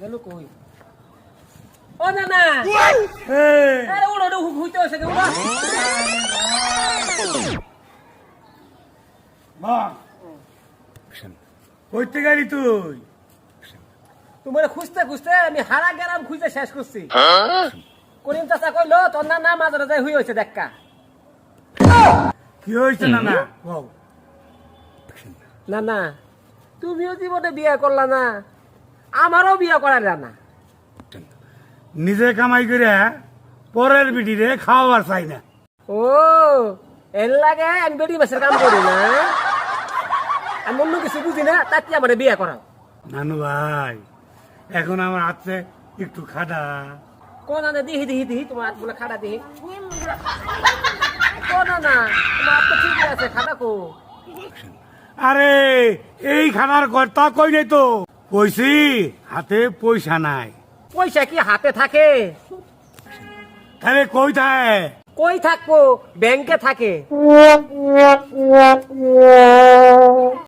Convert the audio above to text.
গেল কই ও না না আরে উড়ো উড়ো হুইতে আছে উড়ো মা কইতে গেলি তুই তোমার খুঁজতে খুঁজতে আমি হারা গেলাম খুঁজে শেষ করছি করিম চাচা কইলো তোর না না মাঝে যাই হুই হয়েছে দেখা কি হয়েছে না না বল না না তুমিও জীবনে বিয়ে করলা না আমারও বিয়ে করার না নিজে কামাই করে পরের বিটিরে খাওয়াবার চাই না ও এর লাগে আমি বেটি মাছের কাম করি না আমি অন্য কিছু বুঝি না তাতে আমার বিয়ে করাও নানু ভাই এখন আমার হাতে একটু খাদা কোন না দিহি দিহি দিহি তোমার হাত বলে খাটা দিহি কোন না তোমার হাত তো ঠিকই আছে খাটা কো আরে এই খানার কর্তা কই নাই তো কইছি হাতে পয়সা নাই পয়সা কি হাতে থাকে তাহলে কই থাকে কই থাকবো ব্যাংকে থাকে